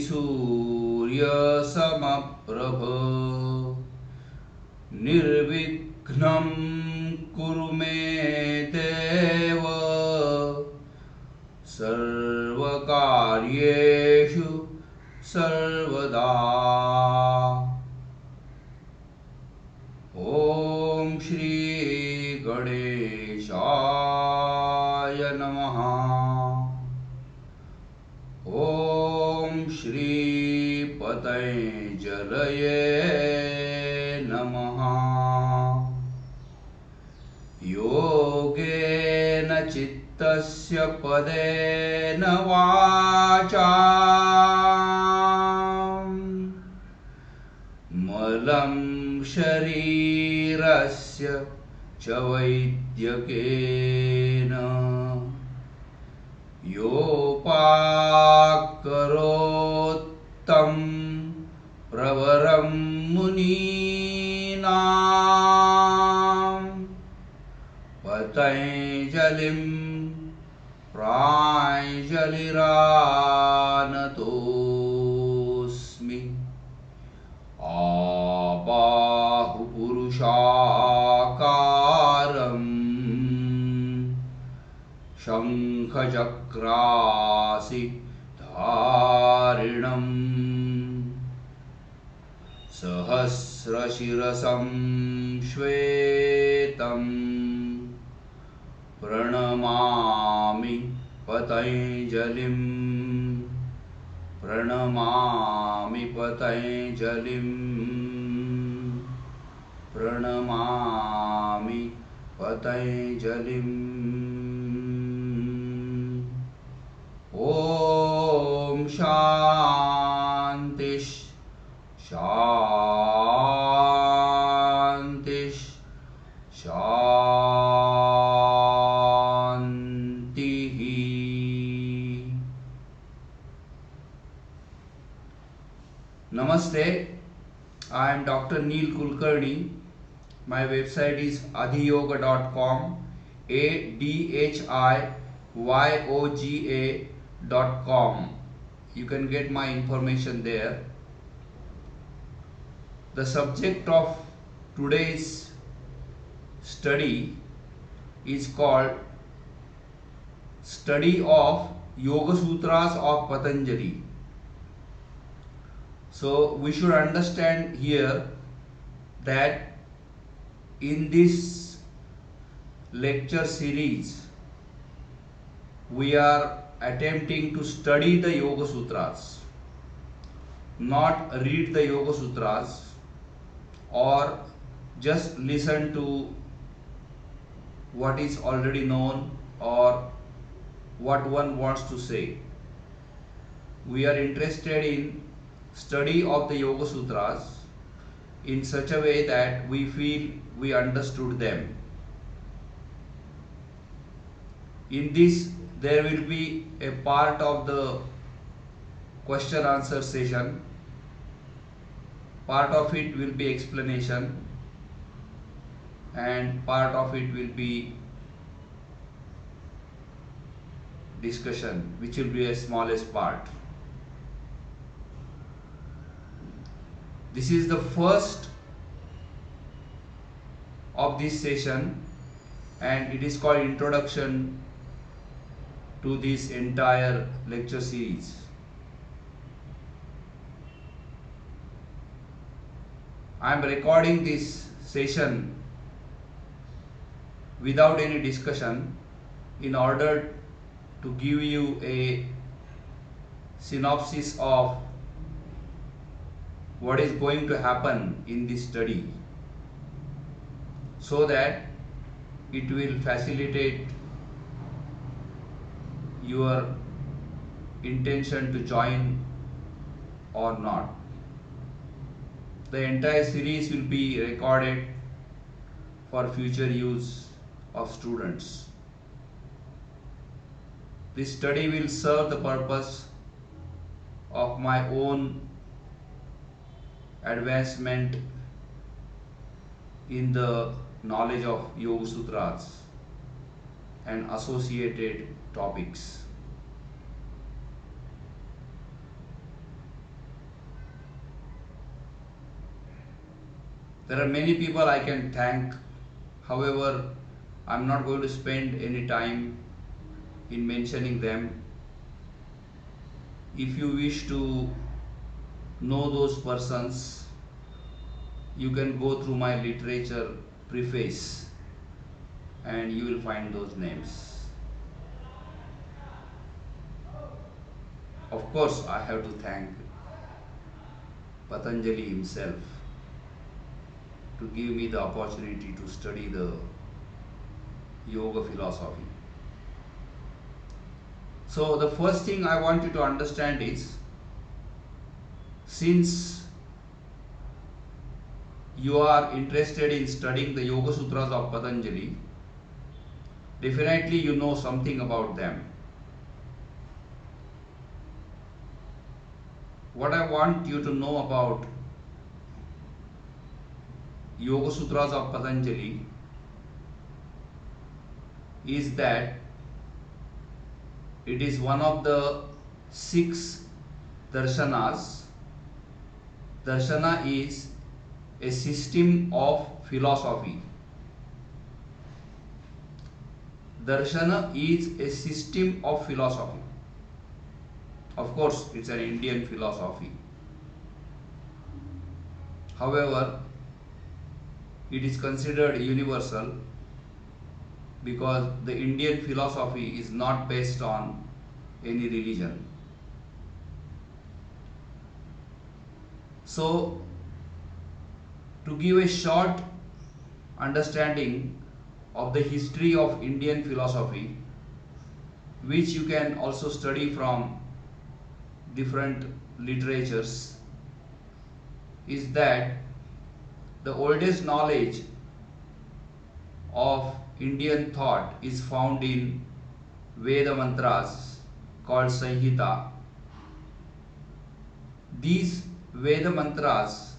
सूर्यसमप्रभ निर्विघ्नं कुरु मे देव सर्वकार्येषु सर्वदा। ॐ श्री गणेशाय नमः। ॐ श्री पतञ्जलये नमः। योगेन चित्तस्य पदेन वाचा मलं शरीरस्य च वैद्यकेन योपाकरोत्तं प्रवरं मुनीनां पतञ्जलिं प्राञ्जलिरानतोऽस्मि। आबाहुपुरुषाकारं शङ्खचक्रासि धारिणं सहस्रशिरसं श्वेतं प्रणमामि पतञ्जलिं प्रणमामि पतञ्जलिं प्रणमामि पतञ्जलिम्। ॐ शान्ति शान्ति शान्तिः। Namaste, I am Dr. Neil Kulkarni. My website is adhiyoga.com, adhiyoga.com. You can get my information there. The subject of today's study is called Study of Yoga Sutras of Patanjali. So we should understand here that in this lecture series we are attempting to study the Yoga Sutras, not read the Yoga Sutras or just listen to what is already known or what one wants to say. We are interested in study of the Yoga Sutras in such a way that we feel we understood them. In this there will be a part of the question answer session, part of it will be explanation and part of it will be discussion, which will be a smallest part. This is the first of this session and it is called Introduction to this entire lecture series. I am recording this session without any discussion in order to give you a synopsis of what is going to happen in this study, so that it will facilitate your intention to join or not. The entire series will be recorded for future use of students. This study will serve the purpose of my own advancement in the knowledge of Yoga Sutras and associated topics. There are many people I can thank. However, I'm not going to spend any time in mentioning them. If you wish to know those persons, you can go through my literature preface and you will find those names. Of course, I have to thank Patanjali himself to give me the opportunity to study the yoga philosophy. So the first thing I want you to understand is, since you are interested in studying the Yoga Sutras of Patanjali, definitely you know something about them. What I want you to know about Yoga Sutras of Patanjali is that it is one of the 6 darshanas. Darshana is a system of philosophy. Darshana is a system of philosophy. Of course, it's an Indian philosophy. However, it is considered universal because the Indian philosophy is not based on any religion. So, to give a short understanding of the history of Indian philosophy, which you can also study from different literatures, is that the oldest knowledge of Indian thought is found in Veda mantras called Sanhita. These Veda mantras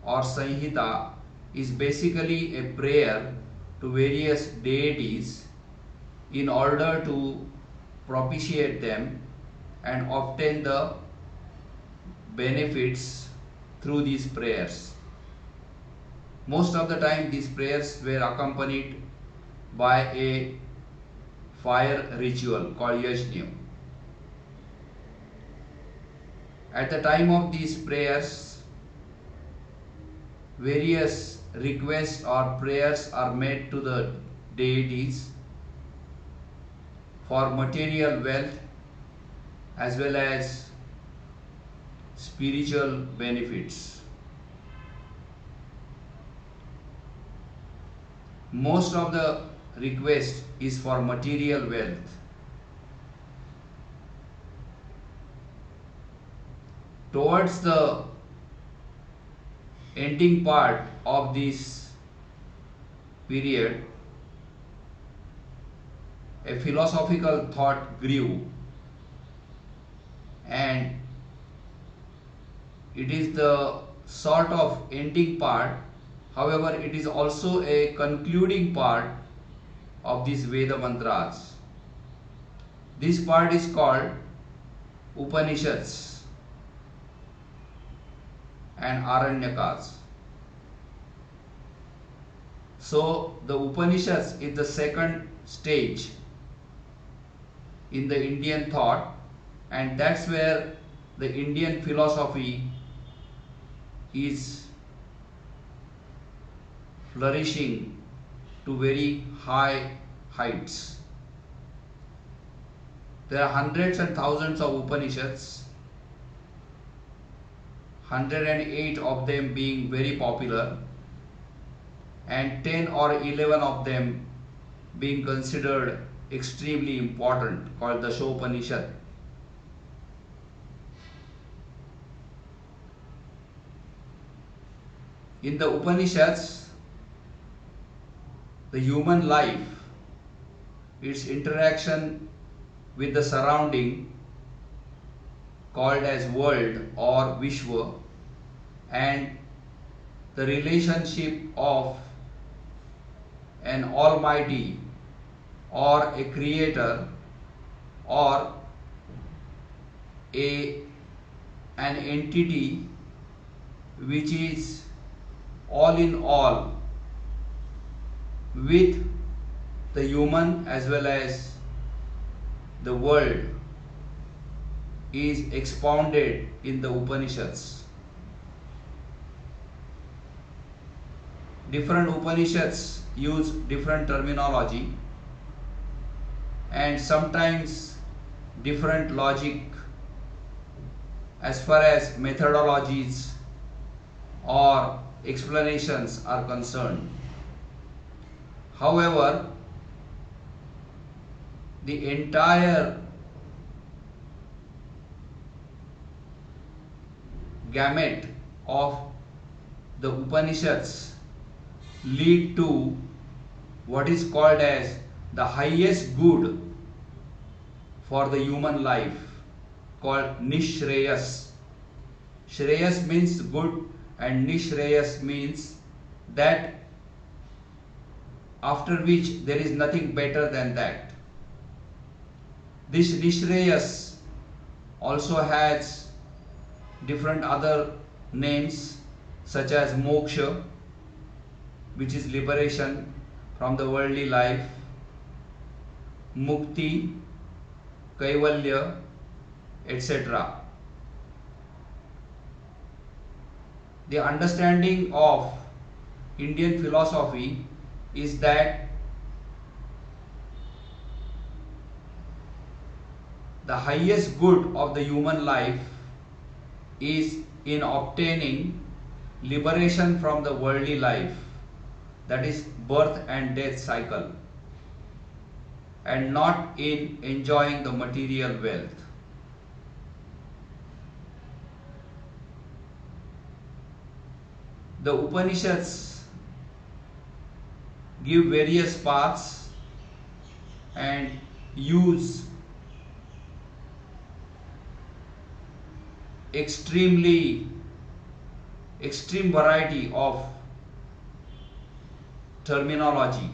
or Sanhita is basically a prayer to various deities in order to propitiate them and obtain the benefits through these prayers. Most of the time these prayers were accompanied by a fire ritual called Yajna. At the time of these prayers, various requests or prayers are made to the deities for material wealth as well as spiritual benefits. Most of the request is for material wealth. Towards the ending part of this period, a philosophical thought grew, and it is the sort of ending part. However, it is also a concluding part of these Veda mantras. This part is called Upanishads and Aranyakas. So the Upanishads is the second stage in the Indian thought, and that's where the Indian philosophy is flourishing to very high heights. There are hundreds and thousands of Upanishads, 108 of them being very popular and 10 or 11 of them being considered extremely important, called the Dashopanishad. In the Upanishads, the human life, its interaction with the surrounding called as world or Vishwa, and the relationship of an almighty or a creator or an entity which is all in all with the human as well as the world is expounded in the Upanishads. Different Upanishads use different terminology and sometimes different logic as far as methodologies or explanations are concerned. However, the entire gamut of the Upanishads lead to what is called as the highest good for the human life, called Nishreyas. Shreyas means good and Nishreyas means that after which there is nothing better than that. This Nishreyas also has different other names such as moksha, which is liberation from the worldly life, mukti, kaivalya, etc. The understanding of Indian philosophy is that the highest good of the human life is in obtaining liberation from the worldly life, that is birth and death cycle, and not in enjoying the material wealth. The Upanishads give various paths and use extreme variety of terminology,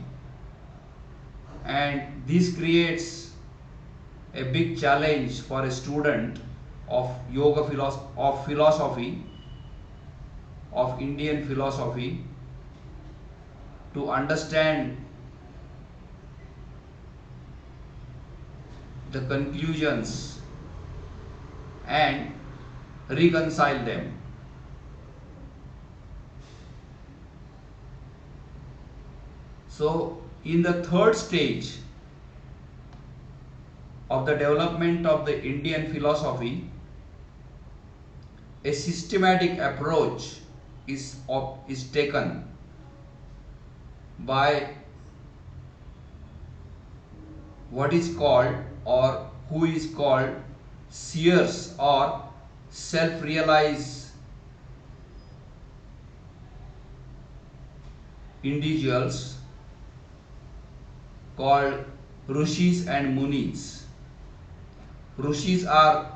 and this creates a big challenge for a student of philosophy of Indian philosophy to understand the conclusions and reconcile them. So, in the third stage of the development of the Indian philosophy, a systematic approach is taken by what is called or who is called seers or self-realized individuals called Rishis and Munis. Rishis are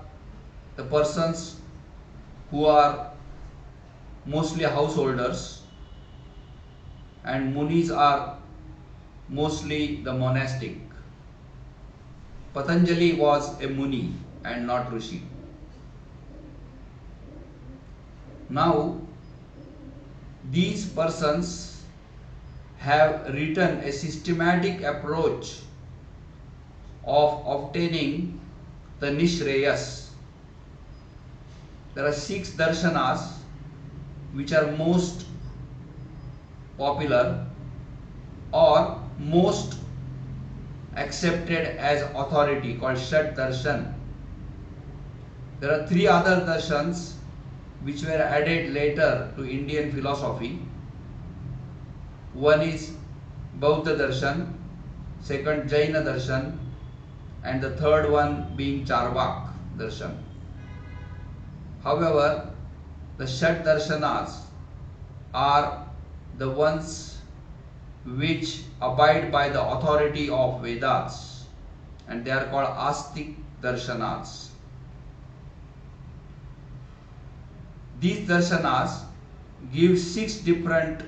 the persons who are mostly householders, and Munis are mostly the monastic. Patanjali was a Muni and not Rishi. Now, these persons have written a systematic approach of obtaining the Nishreyas. There are 6 darshanas which are most popular or most accepted as authority, called Shat Darshan. There are 3 other darshans which were added later to Indian philosophy. One is Bauddha Darshan, second Jaina Darshan, and the third one being Charvak Darshan. However, the Shat Darshanas are the ones which abide by the authority of Vedas, and they are called Astik Darshanas. These darshanas give 6 different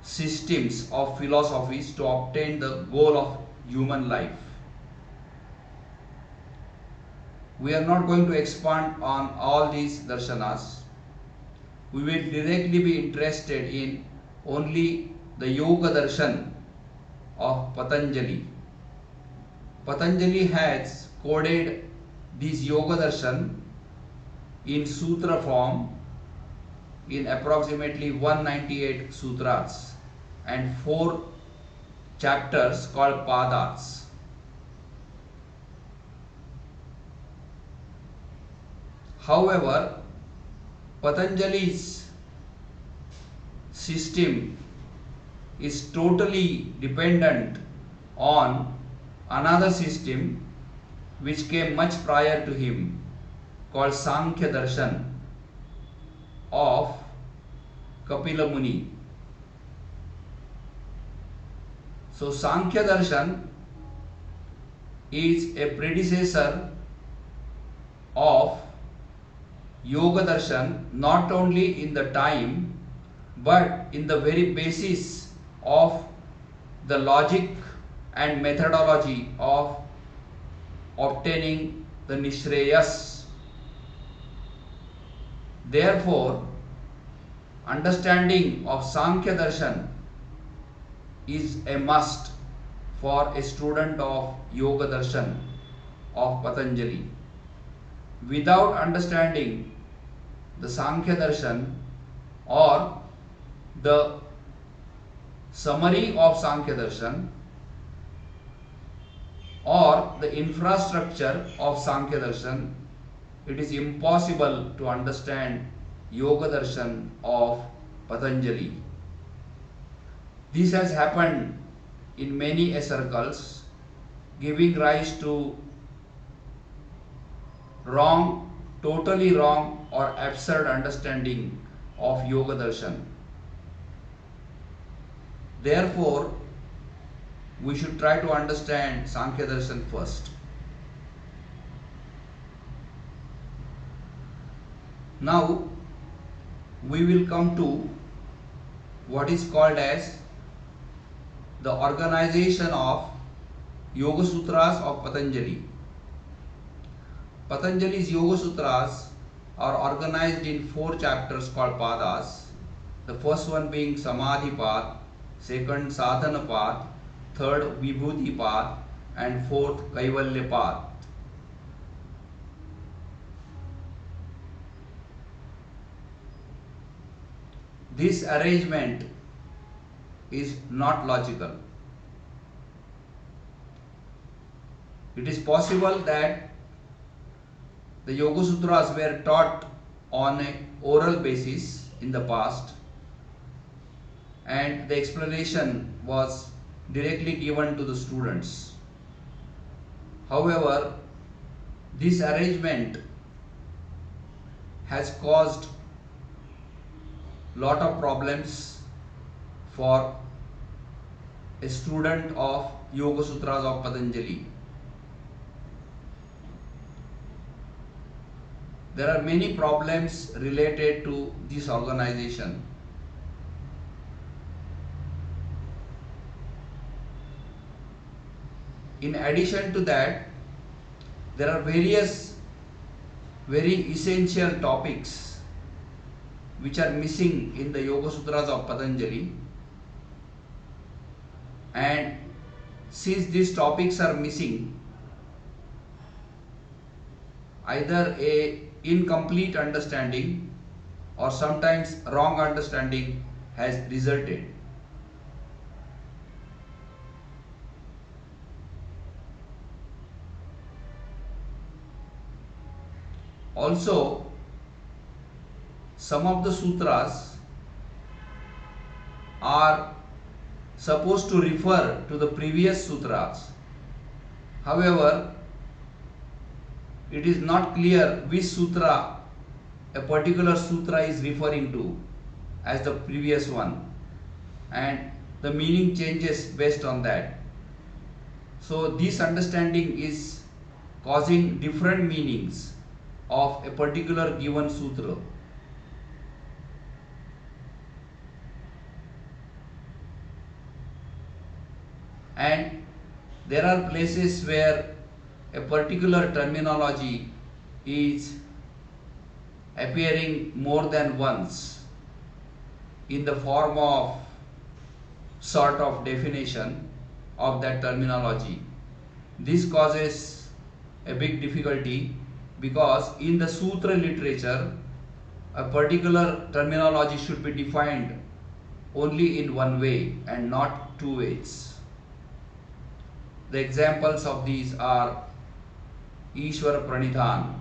systems of philosophies to obtain the goal of human life. We are not going to expand on all these darshanas. we will directly be interested in only the Yoga Darshan of Patanjali. Patanjali has coded this Yoga Darshan in sutra form in approximately 198 sutras and 4 chapters called padas. However, Patanjali's system is totally dependent on another system which came much prior to him, called Sankhya Darshan of Kapila Muni. So Sankhya Darshan is a predecessor of Yoga Darshan, not only in the time but in the very basis of the logic and methodology of obtaining the Nishreyas. Therefore, understanding of Sankhya Darshan is a must for a student of Yoga Darshan of Patanjali. Without understanding the Sankhya Darshan or the summary of Sankhya Darshan or the infrastructure of Sankhya Darshan, it is impossible to understand Yoga Darshan of Patanjali. This has happened in many circles, giving rise to wrong, totally wrong or absurd understanding of Yoga Darshan. Therefore, we should try to understand Sankhya Darshan first. Now, we will come to what is called as the organization of Yoga Sutras of Patanjali. Patanjali's Yoga Sutras are organized in 4 chapters called padas. The first one being Samadhi path, second Sadhana path, third Vibhuti path, and fourth Kaivalya path. This arrangement is not logical. It is possible that the Yoga Sutras were taught on an oral basis in the past and the explanation was directly given to the students. However, this arrangement has caused lot of problems for a student of Yoga Sutras of Patanjali. There are many problems related to this organization. In addition to that, there are various very essential topics which are missing in the Yoga Sutras of Patanjali, and since these topics are missing, either a incomplete understanding or sometimes wrong understanding has resulted. Also, some of the sutras are supposed to refer to the previous sutras. However, it is not clear which sutra a particular sutra is referring to as the previous one, and the meaning changes based on that. So this understanding is causing different meanings of a particular given sutra. And there are places where a particular terminology is appearing more than once. in the form of sort of definition of that terminology. This causes a big difficulty because in the sutra literature a particular terminology should be defined only in one way and not two ways. The examples of these are Ishwar Pranidhan,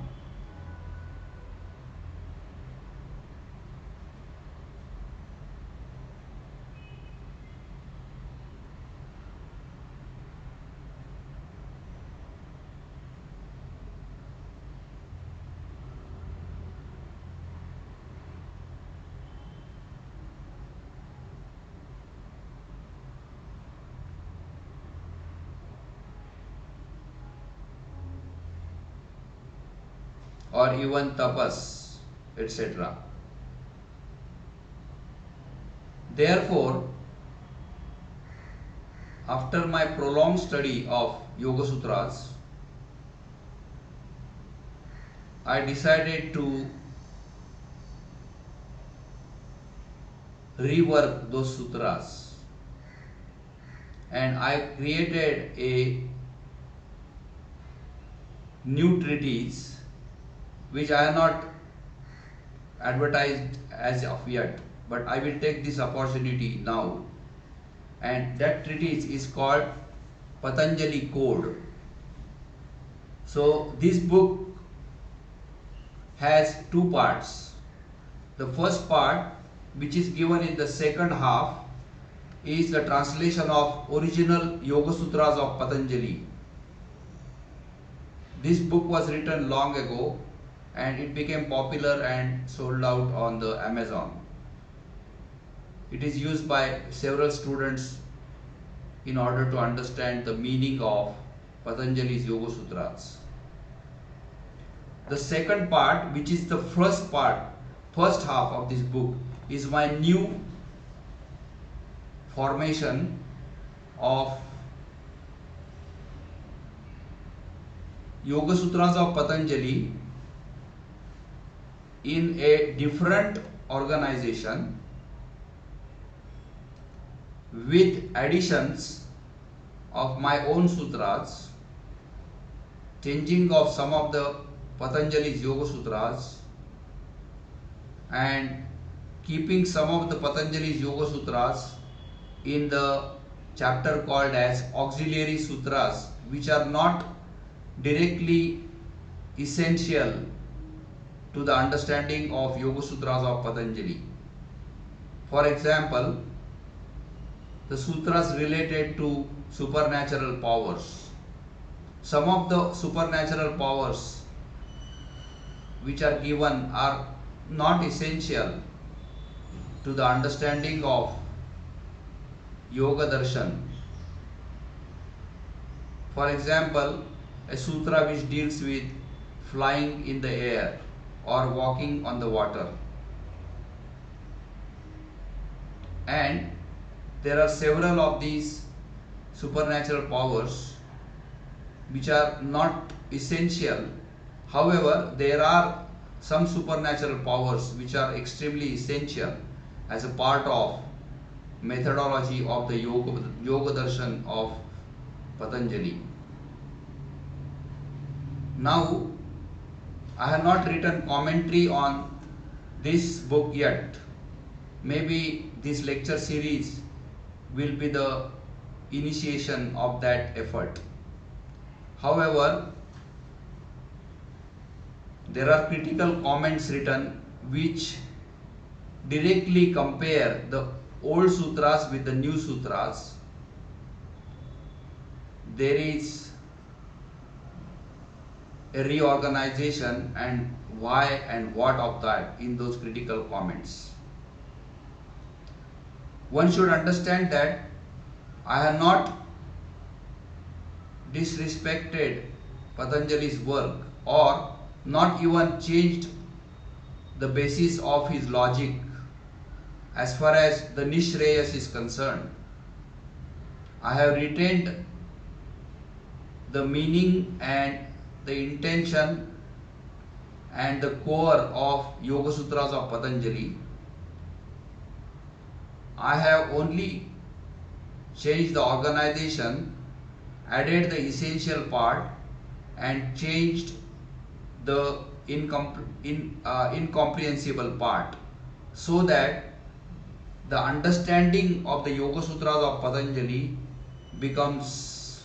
or even tapas, etc. Therefore, after my prolonged study of Yoga Sutras, I decided to rework those sutras, and I created a new treatise which I have not advertised as of yet, but I will take this opportunity now, and that treatise is called Patanjali Code. So this book has two parts. The first part, which is given in the second half, is the translation of original Yoga Sutras of Patanjali. This book was written long ago and it became popular and sold out on the Amazon. It is used by several students in order to understand the meaning of Patanjali's Yoga Sutras. The second part, which is the first half of this book, is my new formation of Yoga Sutras of Patanjali in a different organization with additions of my own sutras, changing of some of the Patanjali's Yoga Sutras and keeping some of the Patanjali's Yoga Sutras in the chapter called as Auxiliary Sutras, which are not directly essential to the understanding of Yoga Sutras of Patanjali. For example, the sutras related to supernatural powers. Some of the supernatural powers which are given are not essential to the understanding of Yoga Darshan. For example, a sutra which deals with flying in the air or walking on the water. And there are several of these supernatural powers which are not essential. However, there are some supernatural powers which are extremely essential as a part of methodology of the Yoga Darshan of Patanjali. Now, I have not written commentary on this book yet. Maybe this lecture series will be the initiation of that effort. However, there are critical comments written which directly compare the old sutras with the new sutras. There is a reorganization and why and what of that in those critical comments. One should understand that I have not disrespected Patanjali's work or not even changed the basis of his logic as far as the Nishreyas is concerned. I have retained the meaning and the intention and the core of Yoga Sutras of Patanjali, I have only changed the organization, added the essential part, and changed the incomprehensible part, so that the understanding of the Yoga Sutras of Patanjali becomes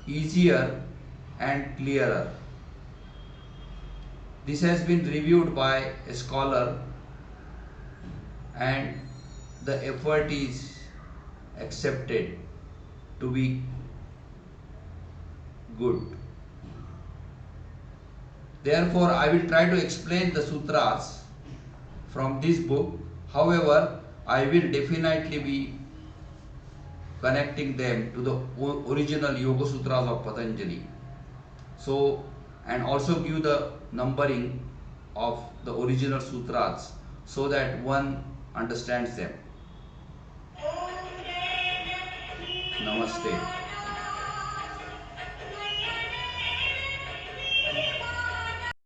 easier and clearer. This has been reviewed by a scholar, and the effort is accepted to be good. Therefore, I will try to explain the sutras from this book. However, I will definitely be connecting them to the original Yoga Sutras of Patanjali. So, and also give the numbering of the original sutras so that one understands them. Namaste.